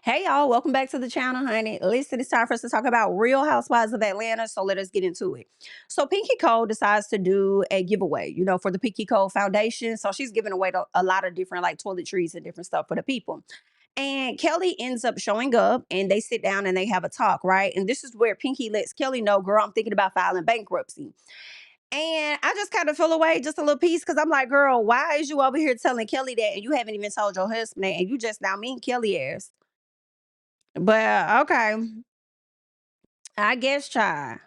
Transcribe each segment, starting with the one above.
Hey y'all, welcome back to the channel, honey. Listen, it's time for us to talk about Real Housewives of Atlanta, so let us get into it. So Pinky Cole decides to do a giveaway, for the Pinky Cole Foundation. So she's giving away a lot of different like toiletries and different stuff for the people. And Kelly ends up showing up and they sit down and they have a talk, right? And this is where Pinky lets Kelly know, girl, I'm thinking about filing bankruptcy. And I just kind of feel away just a little piece because I'm like, girl, why is you over here telling Kelly that and you haven't even told your husband that and you just now mean Kelly ass? But okay, I guess, child.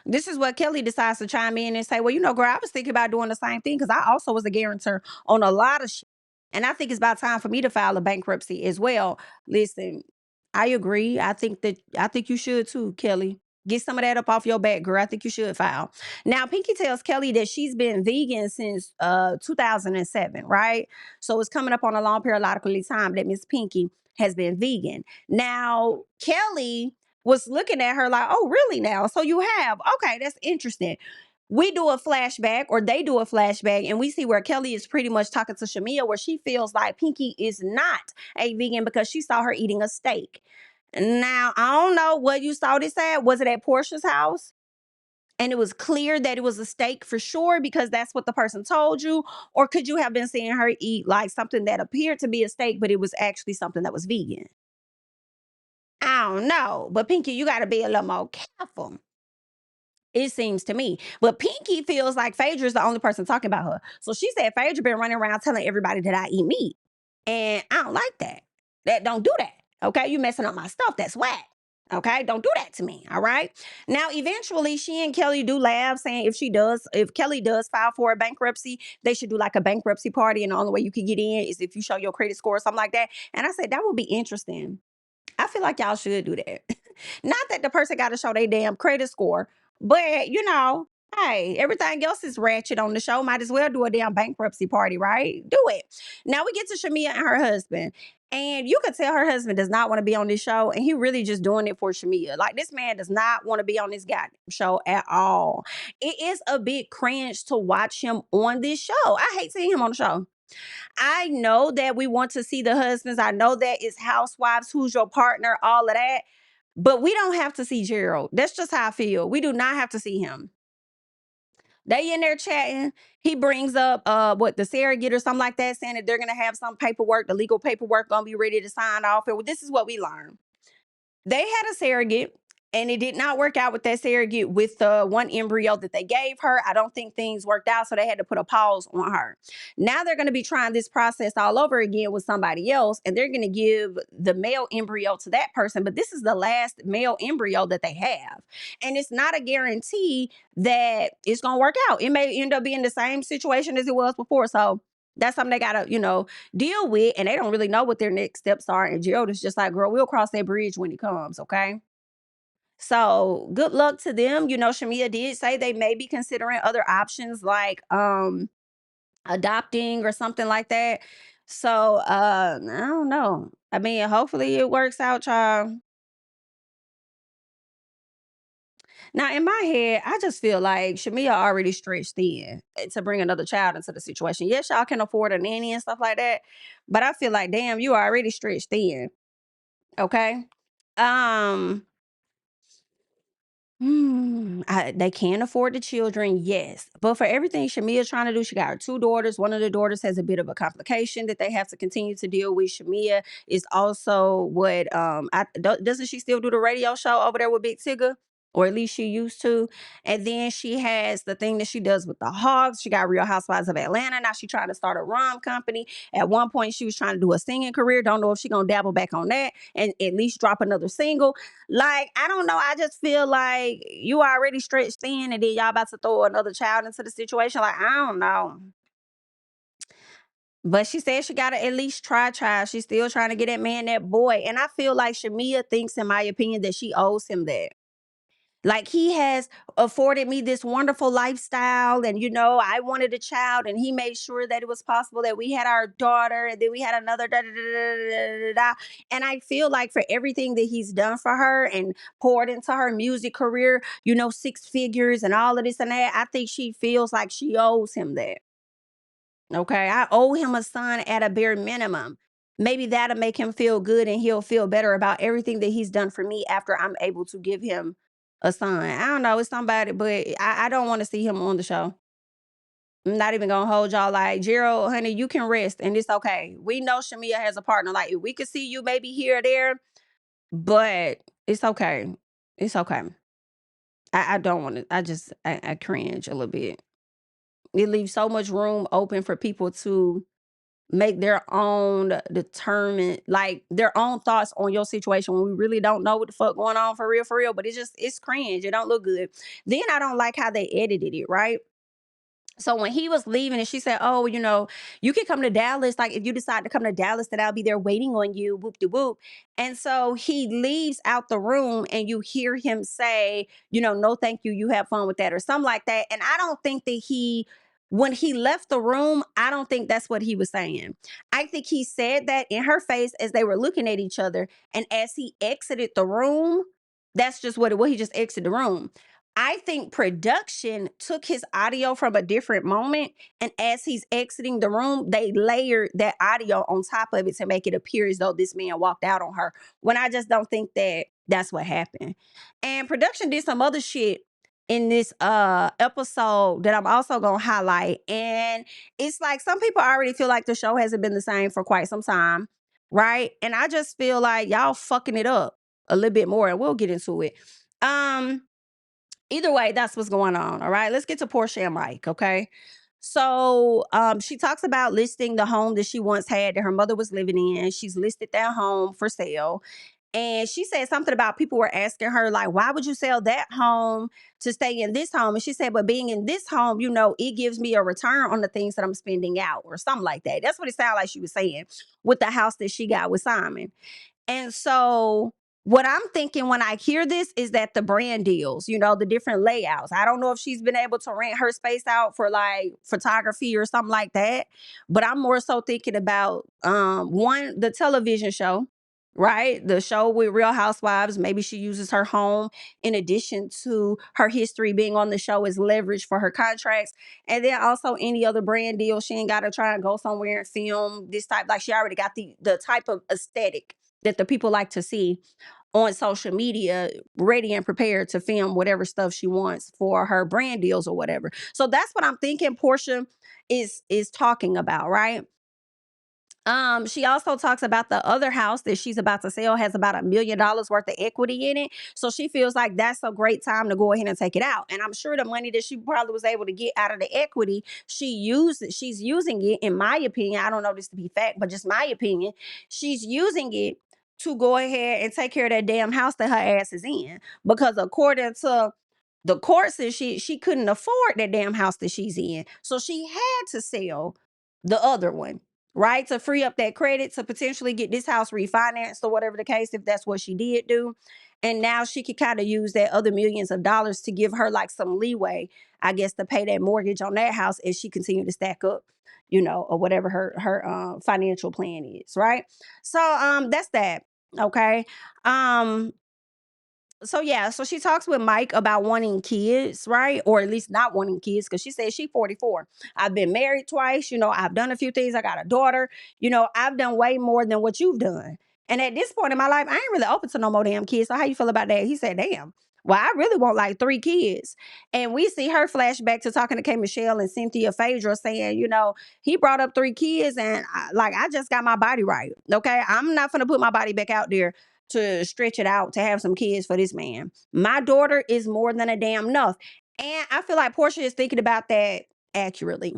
This is what Kelly decides to chime in and say, well, girl, I was thinking about doing the same thing because I also was a guarantor on a lot of shit. And I think it's about time for me to file a bankruptcy as well. Listen, I agree. I think you should too, Kelly. Get some of that up off your back, girl. I think you should file. Now, Pinky tells Kelly that she's been vegan since 2007, right? So it's coming up on a long periodical time that Miss Pinky has been vegan. Now, Kelly was looking at her like, oh, really now? So you have, okay, that's interesting. We do a flashback or they do a flashback and we see where Kelly is pretty much talking to Shamia where she feels like Pinky is not a vegan because she saw her eating a steak. Now, I don't know what you saw this at. Was it at Porsha's house? And it was clear that it was a steak for sure because that's what the person told you? Or could you have been seeing her eat like something that appeared to be a steak, but it was actually something that was vegan? I don't know. But Pinky, you got to be a little more careful. It seems to me. But Pinky feels like Phaedra's the only person talking about her. So she said Phaedra been running around telling everybody that I eat meat. And I don't like that. Don't do that. Okay. You messing up my stuff. That's whack. Okay. Don't do that to me. All right. Now, eventually, she and Kelly do laugh, saying if Kelly does file for a bankruptcy, they should do like a bankruptcy party. And the only way you can get in is if you show your credit score or something like that. And I said, that would be interesting. I feel like y'all should do that. Not that the person got to show their damn credit score, but hey, everything else is ratchet on the show. Might as well do a damn bankruptcy party, right? Do it. Now we get to Shamia and her husband. And you could tell her husband does not want to be on this show. And he really just doing it for Shamia. Like this man does not want to be on this goddamn show at all. It is a bit cringe to watch him on this show. I hate seeing him on the show. I know that we want to see the husbands. I know that it's housewives, who's your partner, all of that. But we don't have to see Gerald. That's just how I feel. We do not have to see him. They in there chatting. He brings up what the surrogate or something like that, saying that they're gonna have some paperwork, the legal paperwork gonna be ready to sign off. And this is what we learned. They had a surrogate and it did not work out with that surrogate with the one embryo that they gave her. I don't think things worked out, so they had to put a pause on her. Now they're going to be trying this process all over again with somebody else, and they're going to give the male embryo to that person. But this is the last male embryo that they have. And it's not a guarantee that it's going to work out. It may end up being the same situation as it was before. So that's something they gotta, deal with, and they don't really know what their next steps are. And Gerald is just like, girl, we'll cross that bridge when it comes, okay? So good luck to them. Shamia did say they may be considering other options like adopting or something like that. So I don't know. I mean, hopefully it works out, y'all. Now, in my head, I just feel like Shamia already stretched thin to bring another child into the situation. Yes, y'all can afford a nanny and stuff like that, but I feel like, damn, you already stretched thin. Okay. Um, they can afford the children, yes. But for everything Shamia's trying to do, she got her two daughters. One of the daughters has a bit of a complication that they have to continue to deal with. Shamia is also doesn't she still do the radio show over there with Big Tigger? Or at least she used to. And then she has the thing that she does with the hogs. She got Real Housewives of Atlanta. Now she's trying to start a rum company. At one point, she was trying to do a singing career. Don't know if she's going to dabble back on that and at least drop another single. Like, I don't know. I just feel like you already stretched thin and then y'all about to throw another child into the situation. Like, I don't know. But she said she got to at least try. She's still trying to get that man, that boy. And I feel like Shamia thinks, in my opinion, that she owes him that. Like he has afforded me this wonderful lifestyle, and I wanted a child, and he made sure that it was possible that we had our daughter, and then we had another da da da da da da. Da. And I feel like for everything that he's done for her and poured into her music career, six figures and all of this and that, I think she feels like she owes him that. Okay, I owe him a son at a bare minimum. maybe that'll make him feel good and he'll feel better about everything that he's done for me after I'm able to give him a son. I don't know, it's somebody, but I don't want to see him on the show. I'm not even gonna hold y'all like Gerald, honey, you can rest and it's okay. We know Shamia has a partner. Like we could see you maybe here or there, but it's okay. It's okay. I don't want to. I cringe a little bit. It leaves so much room open for people to make their own determined, like their own thoughts on your situation when we really don't know what the fuck going on for real. But it's cringe. It don't look good. Then I don't like how they edited it, right? So when he was leaving and she said, "Oh, you can come to Dallas. Like if you decide to come to Dallas, then I'll be there waiting on you." Whoop de whoop. And so he leaves out the room and you hear him say, "No, thank you. You have fun with that," or something like that. And I don't think that when he left the room, I don't think that's what he was saying. I think he said that in her face as they were looking at each other. And as he exited the room, that's just what it was. He just exited the room. I think production took his audio from a different moment, and as he's exiting the room, they layered that audio on top of it to make it appear as though this man walked out on her. When I just don't think that that's what happened. And production did some other shit in this episode that I'm also gonna highlight. And it's like some people already feel like the show hasn't been the same for quite some time, right? And I just feel like y'all fucking it up a little bit more, and we'll get into it. Either way, that's what's going on. All right, let's get to Porsha and Mike. Okay. So she talks about listing the home that she once had that her mother was living in. She's listed that home for sale. And she said something about people were asking her, like, why would you sell that home to stay in this home? And she said, but being in this home, it gives me a return on the things that I'm spending out, or something like that. That's what it sounded like she was saying with the house that she got with Simon. And so what I'm thinking when I hear this is that the brand deals, the different layouts. I don't know if she's been able to rent her space out for like photography or something like that. But I'm more so thinking about one, the television show, right? The show with Real Housewives. Maybe she uses her home in addition to her history being on the show as leverage for her contracts. And then also any other brand deal. She ain't got to try and go somewhere and film this type. Like she already got the type of aesthetic that the people like to see on social media, ready and prepared to film whatever stuff she wants for her brand deals or whatever. So that's what I'm thinking Porsha is talking about, right? She also talks about the other house that she's about to sell has about $1 million worth of equity in it. So she feels like that's a great time to go ahead and take it out. And I'm sure the money that she probably was able to get out of the equity, she's using it, in my opinion. I don't know this to be fact, but just my opinion. She's using it to go ahead and take care of that damn house that her ass is in. Because according to the court, says she couldn't afford that damn house that she's in. So she had to sell the other one, right? To free up that credit to potentially get this house refinanced or whatever the case, if that's what she did do. And now she could kind of use that other millions of dollars to give her like some leeway, I guess, to pay that mortgage on that house as she continued to stack up, or whatever her financial plan is, right? So that's that. Okay. So yeah, so she talks with Mike about wanting kids, right? Or at least not wanting kids, because she says she's 44. I've been married twice, I've done a few things. I got a daughter, I've done way more than what you've done. And at this point in my life, I ain't really open to no more damn kids. So how you feel about that? He said, damn. Well, I really want like 3 kids. And we see her flashback to talking to K. Michelle and Cynthia Phaedra saying, he brought up 3 kids and I just got my body right. Okay. I'm not going to put my body back out there to stretch it out to have some kids for this man. My daughter is more than a damn enough. And I feel like Porsha is thinking about that accurately.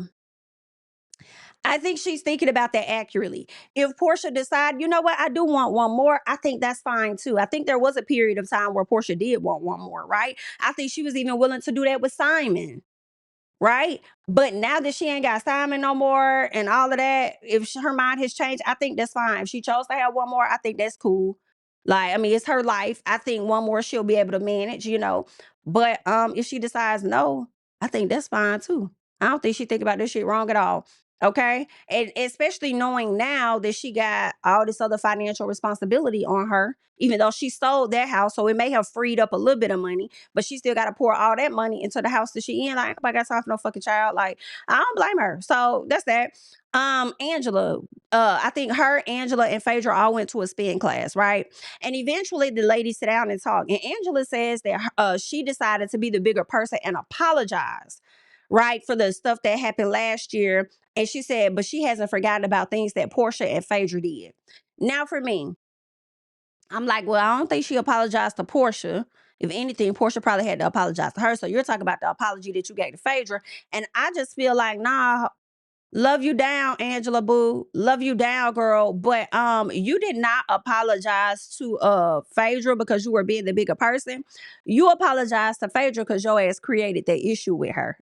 I think she's thinking about that accurately. If Porsha decide, you know what, I do want one more, I think that's fine too. I think there was a period of time where Porsha did want one more, right? I think she was even willing to do that with Simon. Right? But now that she ain't got Simon no more and all of that, if her mind has changed, I think that's fine. If she chose to have one more, I think that's cool. Like, I mean, it's her life. I think one more she'll be able to manage. But if she decides no, I think that's fine too. I don't think she think about this shit wrong at all. Okay. And especially knowing now that she got all this other financial responsibility on her, even though she sold that house. So it may have freed up a little bit of money, but she still got to pour all that money into the house that she in. Like, I got time for no fucking child. Like, I don't blame her. So that's that. Angela, I think her, Angela, and Phaedra all went to a spin class, right? And eventually the ladies sit down and talk. And Angela says that she decided to be the bigger person and apologize, right, for the stuff that happened last year. And she said, but she hasn't forgotten about things that Porsha and Phaedra did. Now, for me, I'm like, well, I don't think she apologized to Porsha. If anything, Porsha probably had to apologize to her. So you're talking about the apology that you gave to Phaedra. And I just feel like, nah, love you down, Angela Boo. Love you down, girl. But you did not apologize to Phaedra because you were being the bigger person. You apologized to Phaedra because your ass created that issue with her.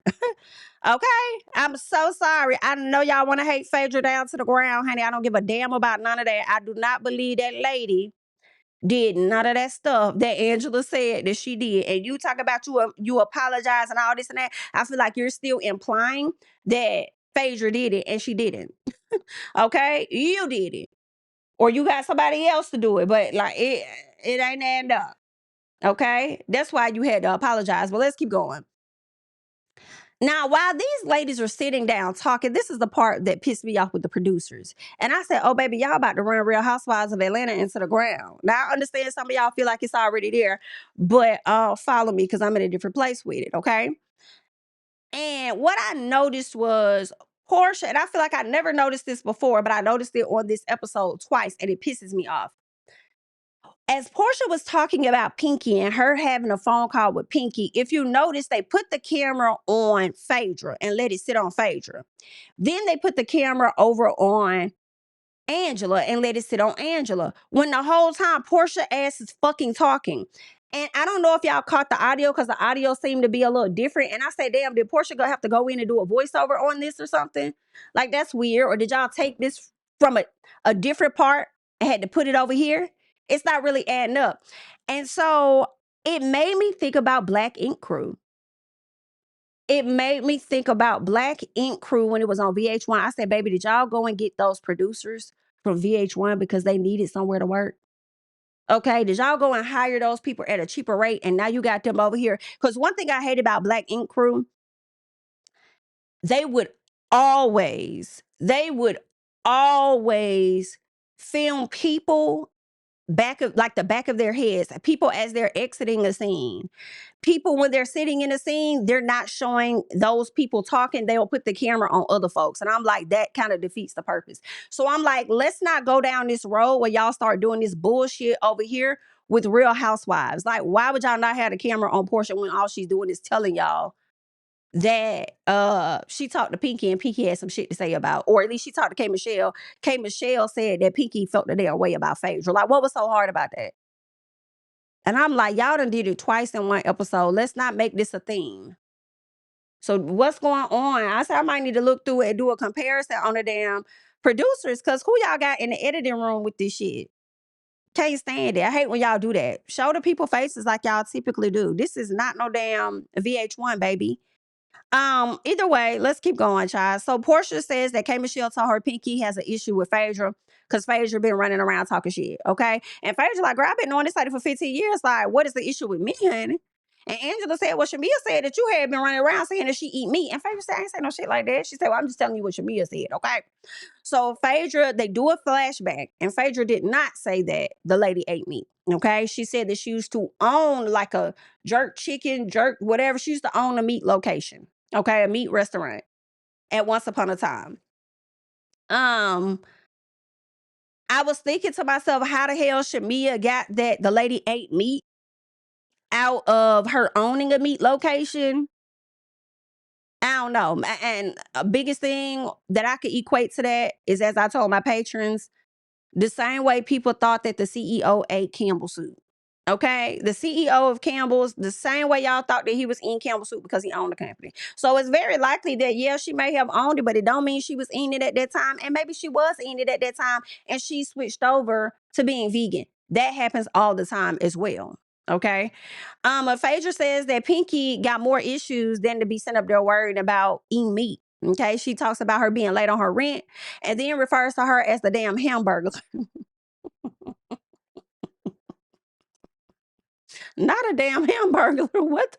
Okay? I'm so sorry. I know y'all want to hate Phaedra down to the ground, honey. I don't give a damn about none of that. I do not believe that lady did none of that stuff that Angela said that she did. And you talk about you apologize and all this and that. I feel like you're still implying that Phaedra did it and she didn't. Okay? You did it. Or you got somebody else to do it. But like it ain't adding up. Okay? That's why you had to apologize. But let's keep going. Now, while these ladies are sitting down talking, this is the part that pissed me off with the producers. And I said, oh, baby, y'all about to run Real Housewives of Atlanta into the ground. Now, I understand some of y'all feel like it's already there, but follow me because I'm in a different place with it, okay? And what I noticed was Porsha, and I feel like I never noticed this before, but I noticed it on this episode twice, and it pisses me off. As Porsha was talking about Pinky and her having a phone call with Pinky, if you notice, they put the camera on Phaedra and let it sit on Phaedra. Then they put the camera over on Angela and let it sit on Angela. When the whole time Porsha ass is fucking talking. And I don't know if y'all caught the audio because the audio seemed to be a little different. And I say, damn, did Porsha gonna have to go in and do a voiceover on this or something? Like, that's weird. Or did y'all take this from a different part and had to put it over here? It's not really adding up. And so it made me think about Black Ink Crew. It made me think about Black Ink Crew when it was on VH1. I said, baby, did y'all go and get those producers from VH1 because they needed somewhere to work? Okay, did y'all go and hire those people at a cheaper rate and now you got them over here? Because one thing I hate about Black Ink Crew, they would always film people back of their heads, people as they're exiting a scene. People, when they're sitting in a scene, they're not showing those people talking. They'll put the camera on other folks. And I'm like, that kind of defeats the purpose. So I'm like, let's not go down this road where y'all start doing this bullshit over here with Real Housewives. Like, why would y'all not have the camera on Porsha when all she's doing is telling y'all that she talked to Pinky and Pinky had some shit to say about, or at least she talked to K. Michelle. K. Michelle said that Pinky felt the damn way about Phaedra. Like, what was so hard about that? And I'm like, y'all done did it twice in one episode. Let's not make this a theme. So what's going on? I said I might need to look through it and do a comparison on the damn producers, because who y'all got in the editing room with this shit? Can't stand it. I hate when y'all do that. Show the people faces like y'all typically do. This is not no damn VH1, baby. Either way, let's keep going, child. So Porsha says that K. Michelle told her Pinky has an issue with Phaedra because Phaedra been running around talking shit, okay? And Phaedra like, girl, I've been knowing this lady for 15 years. Like, what is the issue with me, honey? And Angela said, well, Shamia said that you had been running around saying that she eat meat. And Phaedra said, I ain't say no shit like that. She said, well, I'm just telling you what Shamia said, okay? So Phaedra, they do a flashback, and Phaedra did not say that the lady ate meat, okay? She said that she used to own like a jerk chicken, jerk whatever. She used to own a meat location. Okay, a meat restaurant at once upon a time. I was thinking to myself, how the hell Shamia got that the lady ate meat out of her owning a meat location? I don't know. And the biggest thing that I could equate to that is, as I told my patrons, the same way people thought that the CEO ate Campbell soup. Okay, the CEO of Campbell's, the same way y'all thought that he was eating Campbell soup because he owned the company. So it's very likely that, yeah, she may have owned it, but it don't mean she was eating it at that time. And maybe she was eating it at that time and she switched over to being vegan. That happens all the time as well. Okay. Phaedra says that Pinky got more issues than to be sent up there worried about eating meat. Okay, she talks about her being late on her rent and then refers to her as the damn hamburger. Not a damn hamburger. What?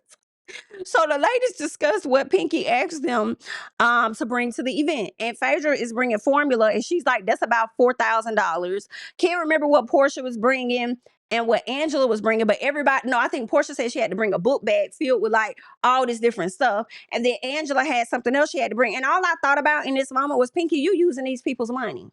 So the ladies discussed what Pinky asked them to bring to the event. And Phaedra is bringing formula, and she's like, that's about $4,000. Can't remember what Porsha was bringing and what Angela was bringing, but everybody, no, I think Porsha said she had to bring a book bag filled with like all this different stuff. And then Angela had something else she had to bring. And all I thought about in this moment was, Pinky, you using these people's money.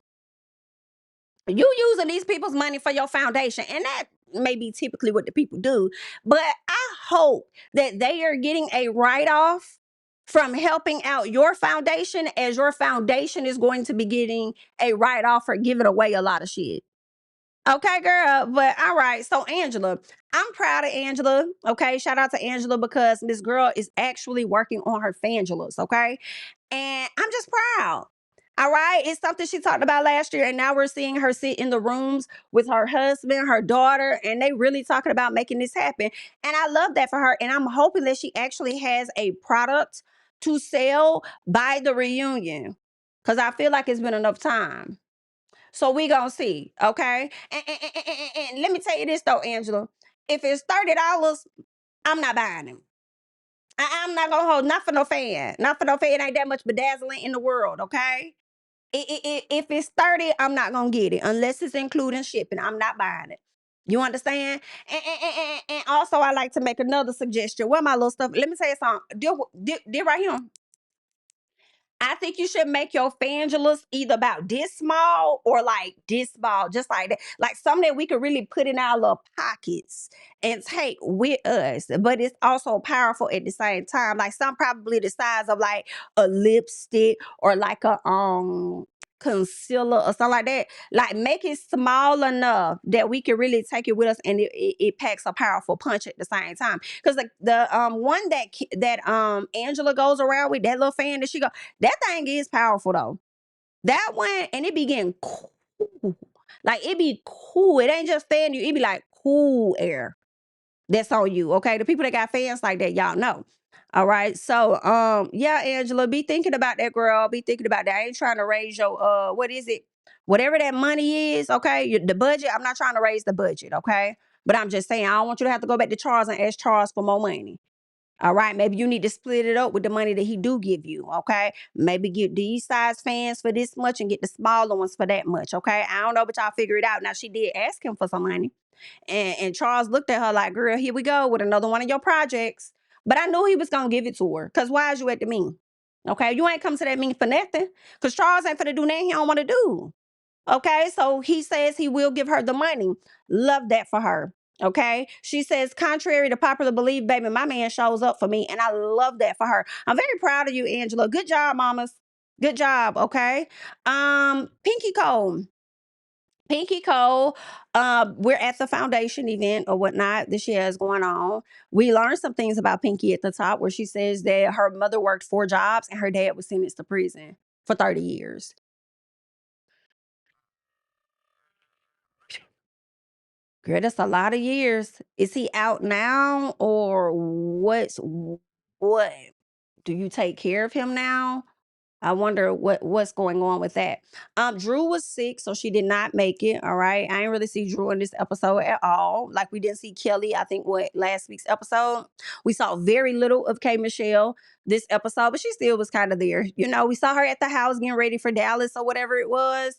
You using these people's money for your foundation. And that may be typically what the people do. But I hope that they are getting a write-off from helping out your foundation, as your foundation is going to be getting a write-off for giving away a lot of shit. Okay, girl. But all right. So Angela, I'm proud of Angela. Okay. Shout out to Angela because this girl is actually working on her fangelus. Okay. And I'm just proud. All right. It's something she talked about last year. And now we're seeing her sit in the rooms with her husband, her daughter, and they really talking about making this happen. And I love that for her. And I'm hoping that she actually has a product to sell by the reunion. Because I feel like it's been enough time. So we gonna see, okay? And let me tell you this though, Angela. If it's $30, I'm not buying them. I'm not gonna hold not for no fan. Not for no fan. It ain't that much bedazzling in the world, okay? If it's 30, I'm not gonna get it unless it's including shipping. I'm not buying it. You understand? And also, I like to make another suggestion. What my little stuff? Let me tell you something. Deal right here. I think you should make your fangelus either about this small or like this small, just like that. Like something that we could really put in our little pockets and take with us. But it's also powerful at the same time. Like some probably the size of like a lipstick or like a concealer or something like that. Like make it small enough that we can really take it with us, and it packs a powerful punch at the same time. Because the one that Angela goes around with, that little fan that she go, that thing is powerful though. That one, and it be getting cool. Like it be cool. It ain't just fan you, it be like cool air that's on you. Okay. The people that got fans like that, y'all know. All right. So yeah, Angela, be thinking about that, girl. Be thinking about that. I ain't trying to raise your what is it? Whatever that money is, okay? The budget. I'm not trying to raise the budget, okay? But I'm just saying, I don't want you to have to go back to Charles and ask Charles for more money. All right, maybe you need to split it up with the money that he do give you, okay? Maybe get these size fans for this much and get the smaller ones for that much, okay? I don't know, but y'all figure it out. Now, she did ask him for some money. And Charles looked at her like, girl, here we go with another one of your projects. But I knew he was going to give it to her. Because why is you at the meeting? Okay, you ain't come to that meeting for nothing. Because Charles ain't finna do nothing he don't want to do. Okay, so he says he will give her the money. Love that for her. Okay, she says, contrary to popular belief, baby, my man shows up for me, and I love that for her. I'm very proud of you, Angela. Good job, mamas. Good job. Okay, Pinky Cole. Pinky Cole, we're at the foundation event or whatnot that she has going on. We learned some things about Pinky at the top where she says that her mother worked 4 jobs and her dad was sentenced to prison for 30 years. Girl, that's a lot of years. Is he out now or what? Do you take care of him now? I wonder what's going on with that. Drew was sick, so she did not make it. All right. I didn't really see Drew in this episode at all. Like we didn't see Kelly, I think what last week's episode. We saw very little of K Michelle this episode, but she still was kind of there. You know, we saw her at the house getting ready for Dallas or whatever it was.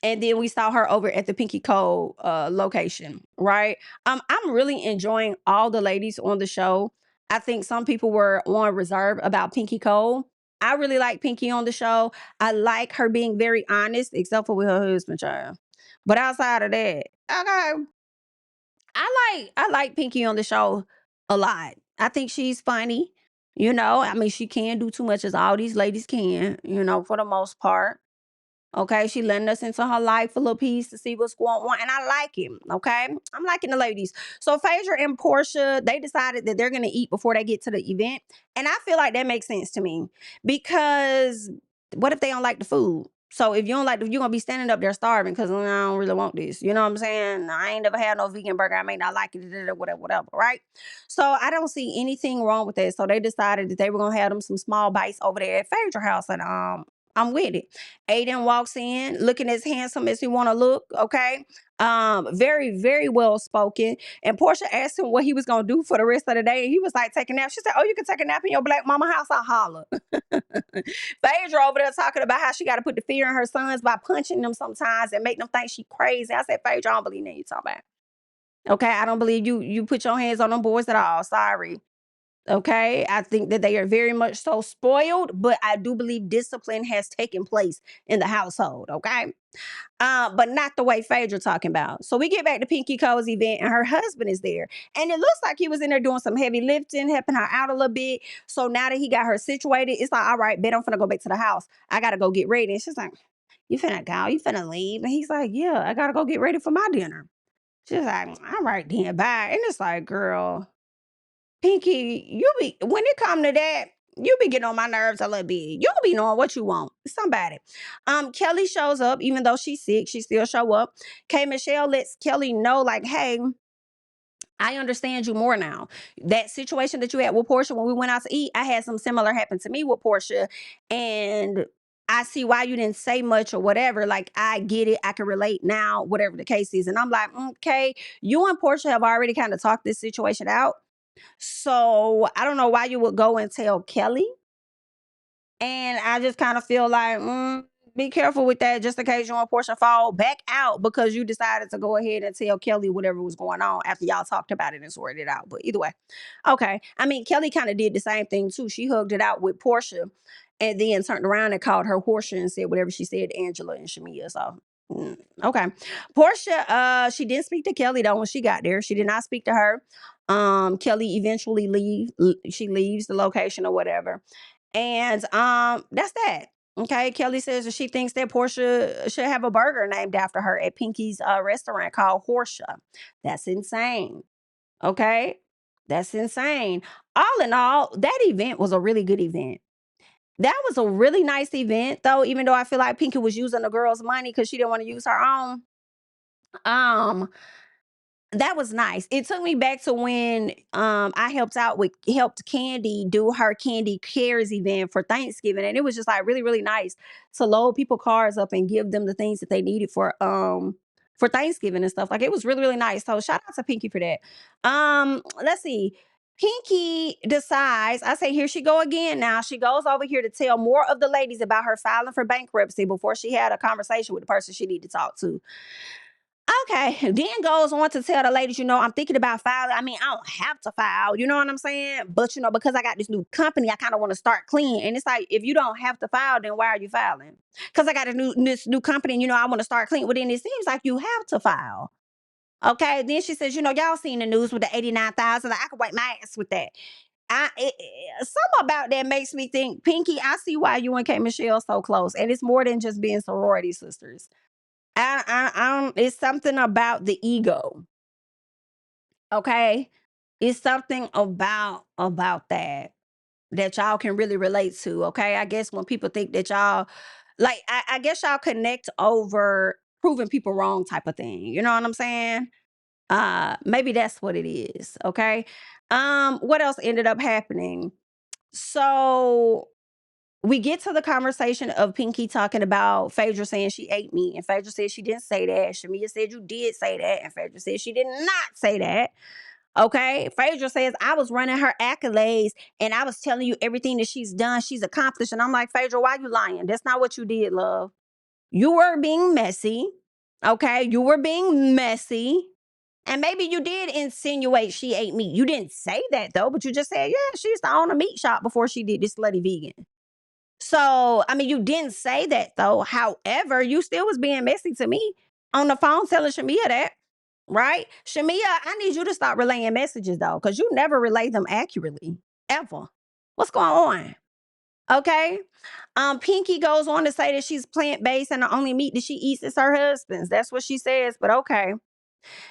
And then we saw her over at the Pinky Cole location, right? I'm really enjoying all the ladies on the show. I think some people were on reserve about Pinky Cole. I really like Pinky on the show. I like her being very honest, except for with her husband, child. But outside of that, okay, I like Pinky on the show a lot. I think she's funny. You know, I mean, she can't do too much as all these ladies can, you know, for the most part. Okay, she letting us into her life a little piece to see what's going on, and I like him. Okay, I'm liking the ladies. So Phaedra and Porsha, they decided that they're gonna eat before they get to the event, and I feel like that makes sense to me because what if they don't like the food? So if you don't like, if you're gonna be standing up there starving because I don't really want this, you know what I'm saying? I ain't never had no vegan burger. I may not like it, whatever, right? So I don't see anything wrong with that. So they decided that they were gonna have them some small bites over there at Phaedra house, and I'm with it. Aiden walks in looking as handsome as he want to look. Okay, very very well spoken. And Porsha asked him what he was gonna do for the rest of the day, and he was like, take a nap. She said, "Oh, you can take a nap in your black mama house." I holler. Phaedra over there talking about how she got to put the fear in her sons by punching them sometimes and make them think she crazy. I said, Phaedra, I don't believe that you talking about. Okay, I don't believe you put your hands on them boys at all. Sorry. Okay, I think that they are very much so spoiled, but I do believe discipline has taken place in the household. Okay, but not the way Phaedra talking about. So we get back to Pinky Co's event, and her husband is there, and it looks like he was in there doing some heavy lifting, helping her out a little bit. So now that he got her situated, it's like, all right, bet I'm finna go back to the house. I gotta go get ready. And she's like, you finna go? You finna leave? And he's like, yeah, I gotta go get ready for my dinner. She's like, all right, then, bye. And it's like, girl, Pinky, you be when it come to that, you be getting on my nerves a little bit. You don't be knowing what you want. Somebody. Kelly shows up, even though she's sick, she still show up. K Michelle lets Kelly know, like, hey, I understand you more now. That situation that you had with Porsha when we went out to eat, I had some similar happen to me with Porsha. And I see why you didn't say much or whatever. Like, I get it. I can relate now, whatever the case is. And I'm like, okay, you and Porsha have already kind of talked this situation out. So I don't know why you would go and tell Kelly. And I just kind of feel like, be careful with that, just in case you and Porsha fall back out because you decided to go ahead and tell Kelly whatever was going on after y'all talked about it and sorted it out. But either way, okay. I mean, Kelly kind of did the same thing too. She hugged it out with Porsha and then turned around and called her Porsha and said whatever she said to Angela and Shamia. So, okay. Porsha, she didn't speak to Kelly though when she got there. She did not speak to her. Kelly eventually she leaves the location or whatever. And that's that. Okay, Kelly says that she thinks that Porsha should have a burger named after her at Pinky's restaurant called Porsha. That's insane. Okay, that's insane. All in all, that event was a really good event. That was a really nice event, though. Even though I feel like Pinky was using the girl's money because she didn't want to use her own. Um, that was nice. It took me back to when I helped Kandi do her Kandi Cares event for Thanksgiving. And it was just like really, really nice to load people cars up and give them the things that they needed for Thanksgiving and stuff. Like it was really, really nice. So shout out to Pinky for that. Let's see. Pinky decides, I say, here she go again now. She goes over here to tell more of the ladies about her filing for bankruptcy before she had a conversation with the person she needed to talk to. Okay, then goes on to tell the ladies, I'm thinking about filing. I mean, I don't have to file, you know what I'm saying? But, because I got this new company, I kind of want to start clean. And it's like, if you don't have to file, then why are you filing? Because I got this new company and, I want to start clean. Well, then it seems like you have to file. Okay, then she says, y'all seen the news with the 89,000. Like, I could wipe my ass with that. Something about that makes me think, Pinky, I see why you and K Michelle so close. And it's more than just being sorority sisters. It's something about the ego. Okay, it's something about that y'all can really relate to. Okay, I guess when people think that y'all, like, I guess y'all connect over proving people wrong type of thing. You know what I'm saying? Maybe that's what it is. Okay. What else ended up happening? So we get to the conversation of Pinky talking about Phaedra saying she ate me, and Phaedra said she didn't say that. Shamia said you did say that, and Phaedra said she did not say that. Okay, Phaedra says I was running her accolades, and I was telling you everything that she's done, she's accomplished, and I'm like, Phaedra, why you lying? That's not what you did, love. You were being messy. Okay, you were being messy. And maybe you did insinuate she ate meat. You didn't say that though, but you just said, yeah, she used to own a meat shop before she did this slutty vegan. So, I mean, you didn't say that though. However, you still was being messy to me on the phone telling Shamia that, right? Shamia, I need you to stop relaying messages though, because you never relay them accurately, ever. What's going on? Okay. Pinky goes on to say that she's plant-based and the only meat that she eats is her husband's. That's what she says, but okay.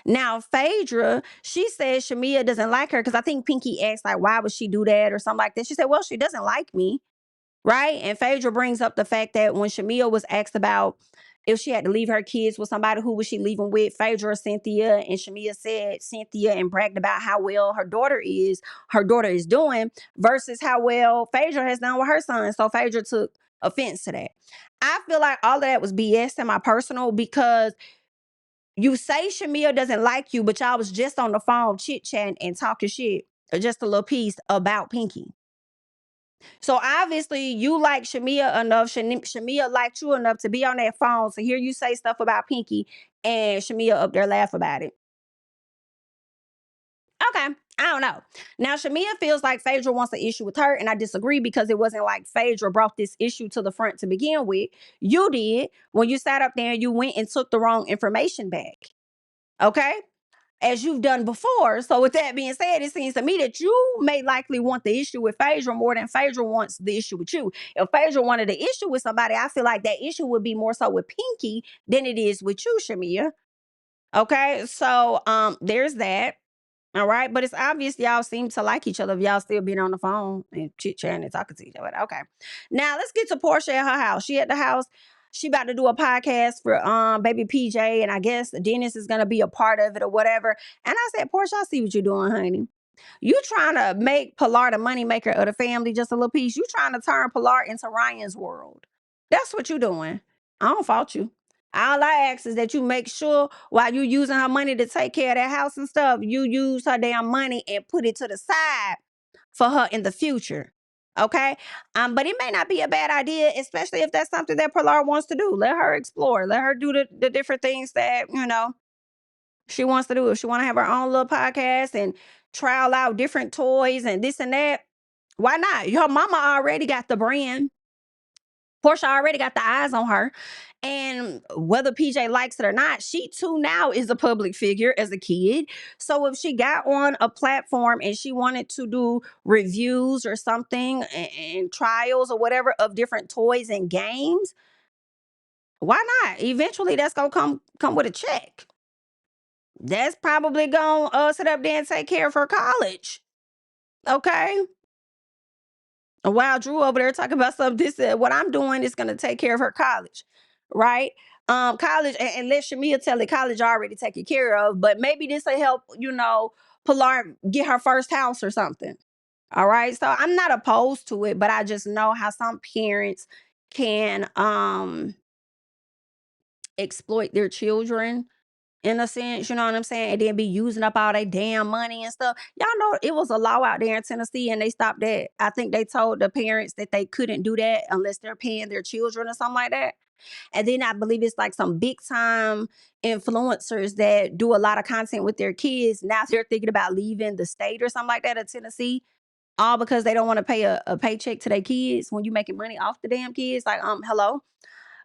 Now, Phaedra, she says Shamia doesn't like her because I think Pinky asked, like, why would she do that or something like that. She said, well, she doesn't like me. right? And Phaedra brings up the fact that when Shamia was asked about if she had to leave her kids with somebody, who was she leaving with, Phaedra or Cynthia? And Shamia said Cynthia and bragged about how well her daughter is doing versus how well Phaedra has done with her son. So Phaedra took offense to that. I feel like all of that was BS in my personal, because you say Shamia doesn't like you, but y'all was just on the phone chit-chatting and talking shit, or just a little piece about Pinky. So obviously you like Shamia enough, Shamia liked you enough to be on that phone to hear you say stuff about Pinky, and Shamia up there laugh about it. Okay, I don't know. Now Shamia feels like Phaedra wants an issue with her, and I disagree, because it wasn't like Phaedra brought this issue to the front to begin with. You did, when you sat up there and you went and took the wrong information back. Okay? As you've done before. So with that being said, it seems to me that you may likely want the issue with Phaedra more than Phaedra wants the issue with you. If Phaedra wanted the issue with somebody, I feel like that issue would be more so with Pinky than it is with you, Shamia. Okay, so there's that. All right, but it's obvious y'all seem to like each other if y'all still being on the phone and chit-chatting and talking to each other. Okay, now let's get to Porsha at her house. She at the house. She about to do a podcast for baby PJ, and I guess Dennis is gonna be a part of it or whatever. And I said, Porsha, I see what you're doing, honey. You trying to make Pilar the money maker of the family, just a little piece. You trying to turn Pilar into Ryan's world. That's what you doing. I don't fault you. All I ask is that you make sure while you using her money to take care of that house and stuff, you use her damn money and put it to the side for her in the future. Okay? But it may not be a bad idea, especially if that's something that Pilar wants to do. Let her explore. Let her do the different things that, she wants to do. If she want to have her own little podcast and trial out different toys and this and that, why not? Your mama already got the brand. Porsha already got the eyes on her. And whether PJ likes it or not, she too now is a public figure as a kid. So if she got on a platform and she wanted to do reviews or something, and trials or whatever of different toys and games, why not? Eventually that's gonna come with a check. That's probably gonna sit up there and take care of her college. Okay. While Drew over there talking about something, this what I'm doing is gonna take care of her college, right? College, and let Shamia tell it, college already taken care of, but maybe this will help, Pilar get her first house or something. All right. So I'm not opposed to it, but I just know how some parents can exploit their children in a sense, you know what I'm saying? And then be using up all their damn money and stuff. Y'all know it was a law out there in Tennessee and they stopped that. I think they told the parents that they couldn't do that unless they're paying their children or something like that. And then I believe it's like some big time influencers that do a lot of content with their kids. Now they're thinking about leaving the state or something like that of Tennessee. All because they don't want to pay a paycheck to their kids when you making money off the damn kids. Like, hello.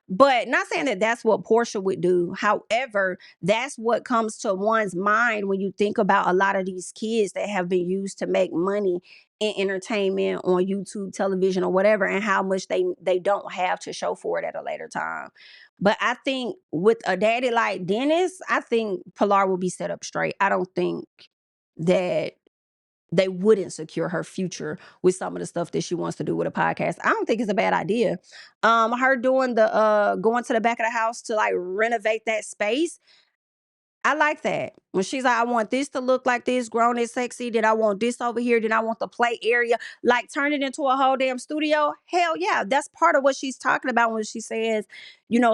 But not saying that that's what Porsha would do. However, that's what comes to one's mind when you think about a lot of these kids that have been used to make money in entertainment on YouTube, television, or whatever, and how much they don't have to show for it at a later time. But I think with a daddy like Dennis, I think Pilar will be set up straight. I don't think that they wouldn't secure her future with some of the stuff that she wants to do with a podcast. I don't think it's a bad idea. Her doing the going to the back of the house to like renovate that space. I like that. When she's like, I want this to look like this, grown and sexy, then I want this over here, then I want the play area, like turn it into a whole damn studio. Hell yeah. That's part of what she's talking about when she says,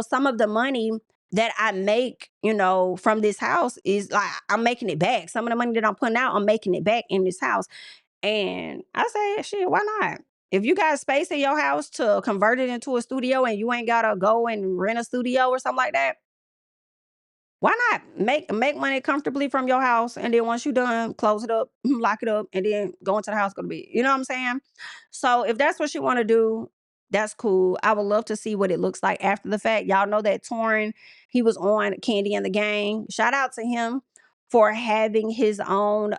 some of the money that I make, from this house is like I'm making it back. Some of the money that I'm putting out, I'm making it back in this house. And I say, shit, why not? If you got space in your house to convert it into a studio and you ain't gotta go and rent a studio or something like that, why not make money comfortably from your house, and then once you're done, close it up, lock it up, and then go into the house, go to bed. You know what I'm saying? So if that's what you want to do, that's cool. I would love to see what it looks like after the fact. Y'all know that Torrin, he was on Kandi and the Gang. Shout out to him for having his own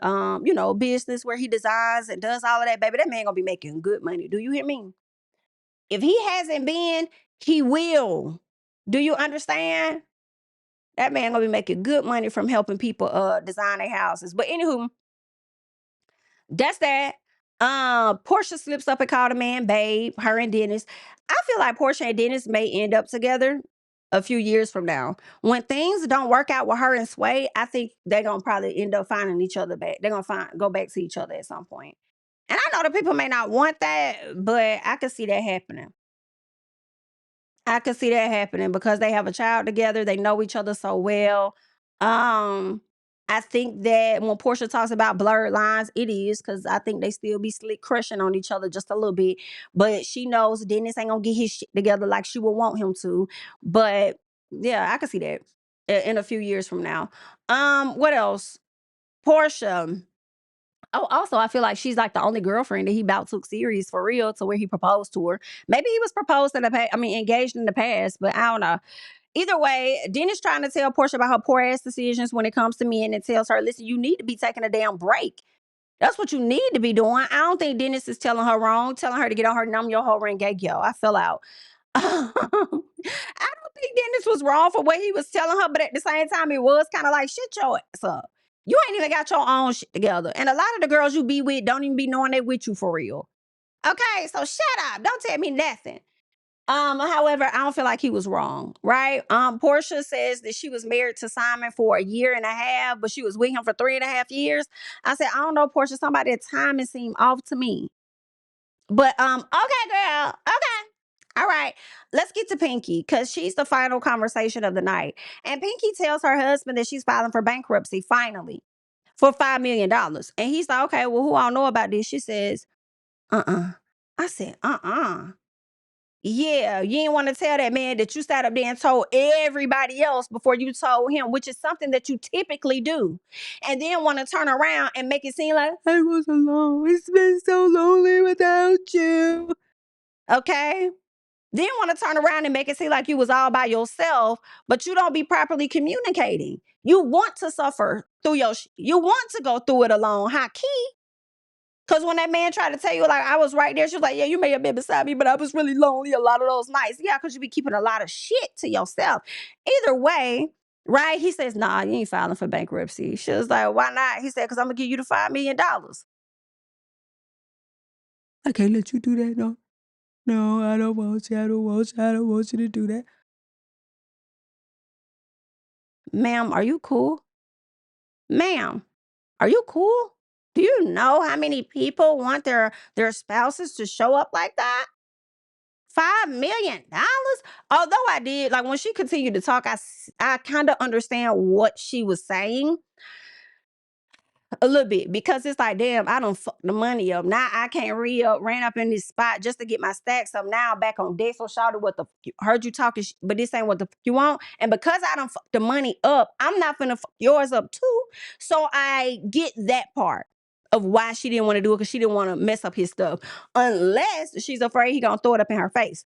business where he designs and does all of that. Baby, that man gonna be making good money. Do you hear me? If he hasn't been, he will. Do you understand? That man gonna be making good money from helping people design their houses. But anywho, that's that. Porsha slips up and called a man babe, her and Dennis. I feel like Porsha and Dennis may end up together a few years from now. When things don't work out with her and Sway, I think they're gonna probably end up finding each other back. They're gonna go back to each other at some point. And I know the people may not want that, but I could see that happening. I could see that happening because they have a child together. They know each other so well. Um, I think that when Porsha talks about blurred lines, it is because I think they still be slick crushing on each other just a little bit. But she knows Dennis ain't gonna get his shit together like she would want him to. But yeah, I can see that in a few years from now. What else? Porsha. Oh, also, I feel like she's like the only girlfriend that he about took serious for real to where he proposed to her. Maybe he was proposed in the past, I mean, engaged in the past, but I don't know. Either way, Dennis trying to tell Porsha about her poor ass decisions when it comes to men and tells her, listen, you need to be taking a damn break. That's what you need to be doing. I don't think Dennis is telling her wrong, telling her to get on her numb your whole ring gay yo. I fell out. I don't think Dennis was wrong for what he was telling her, but at the same time, it was kind of like, shit your ass up. You ain't even got your own shit together. And a lot of the girls you be with don't even be knowing they with you for real. Okay, so shut up. Don't tell me nothing. However, I don't feel like he was wrong, right? Porsha says that she was married to Simon for a year and a half, but she was with him for 3.5 years. I said, I don't know, Porsha, somebody at timing seemed off to me. But okay, girl. Okay. All right. Let's get to Pinky because she's the final conversation of the night. And Pinky tells her husband that she's filing for bankruptcy finally for $5 million. And he's like, okay, well, who all know about this? She says, uh-uh. I said, uh-uh. Yeah, you didn't want to tell that man that you sat up there and told everybody else before you told him, which is something that you typically do. And then want to turn around and make it seem like, I was alone. It's been so lonely without you. Okay? Then want to turn around and make it seem like you was all by yourself, but you don't be properly communicating. You want to suffer through you want to go through it alone. How key? Because when that man tried to tell you, like, I was right there, she was like, yeah, you may have been beside me, but I was really lonely a lot of those nights. Yeah, because you be keeping a lot of shit to yourself. Either way, right? He says, nah, you ain't filing for bankruptcy. She was like, why not? He said, because I'm going to give you the $5 million. I can't let you do that, no. No, I don't want you. I don't want you. I don't want you to do that. Ma'am, are you cool? Ma'am, are you cool? Do you know how many people want their spouses to show up like that? $5 million. Although I did, like when she continued to talk, I kind of understand what she was saying a little bit because it's like, damn, I don't fuck the money up. Now I can't ran up in this spot just to get my stacks up. Now I'm back on deck. So shouted what the heard you talking, but this ain't what the you want. And because I don't fuck the money up, I'm not gonna fuck yours up too. So I get that part of why she didn't want to do it because she didn't want to mess up his stuff, unless she's afraid he gonna throw it up in her face.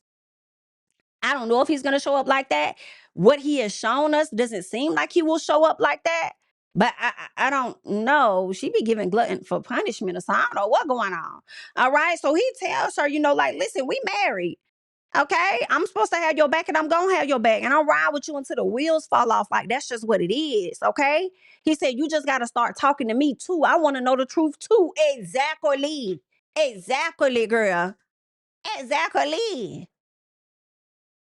I don't know if he's going to show up like that. What he has shown us doesn't seem like he will show up like that. But I don't know. She be giving glutton for punishment or something. I don't know what's going on. All right. So he tells her, like, listen, we married. Okay. I'm supposed to have your back and I'm going to have your back. And I'll ride with you until the wheels fall off. Like, that's just what it is. Okay. He said, you just got to start talking to me too. I want to know the truth too. Exactly. Exactly, girl. Exactly.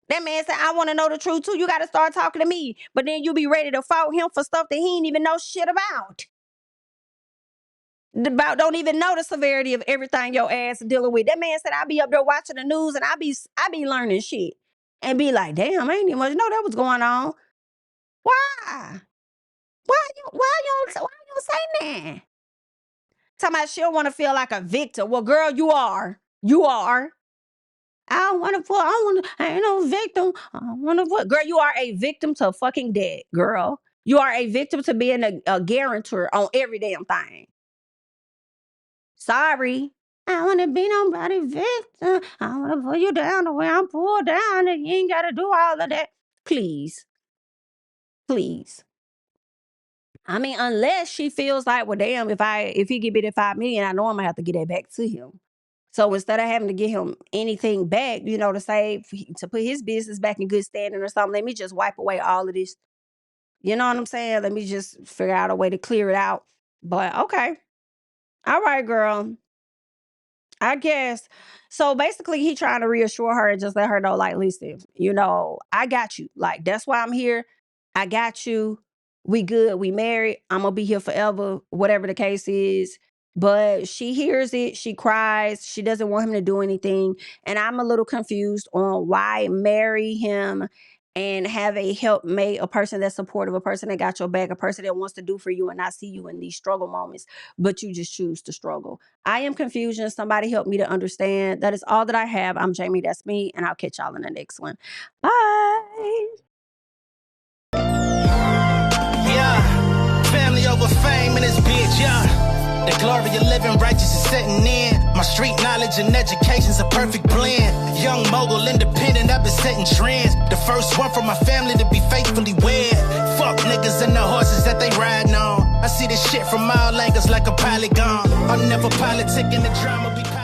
That man said, I want to know the truth too. You got to start talking to me. But then you be ready to fault him for stuff that he ain't even know shit about. Don't even know the severity of everything your ass dealing with. That man said, I be up there watching the news and I be learning shit. And be like, damn, I ain't even much know that was going on. Why? Why you say that? Talking about she don't want to feel like a victim. Well, girl, you are. You are. I ain't no victim. I don't want to put, girl, you are a victim to fucking debt, girl. You are a victim to being a guarantor on every damn thing. Sorry. I want to be nobody's victim. I want to pull you down the way I'm pulled down and you ain't got to do all of that. Please. Please. I mean, unless she feels like, well, damn, if he give me that $5 million, I know I'm gonna have to get that back to him. So instead of having to get him anything back, to save, to put his business back in good standing or something, let me just wipe away all of this. You know what I'm saying? Let me just figure out a way to clear it out. But okay. All right, girl. I guess. So basically, he trying to reassure her and just let her know, like, listen, you know, I got you. Like, that's why I'm here. I got you. We good. We married. I'm going to be here forever, whatever the case is. But she hears it. She cries. She doesn't want him to do anything. And I'm a little confused on why marry him and have a helpmate, a person that's supportive, a person that got your back, a person that wants to do for you and not see you in these struggle moments, but you just choose to struggle. I am confusion. Somebody help me to understand. That is all that I have. I'm Jamie, that's me, and I'll catch y'all in the next one. Bye. Yeah, family over fame in this bitch, yeah. The glory of living righteous is setting in. My street knowledge and education's a perfect blend. Young mogul, independent, I've been setting trends. The first one from my family to be faithfully wed. Fuck niggas and the horses that they riding on. I see this shit from all angles like a polygon. I'm never politicking the drama because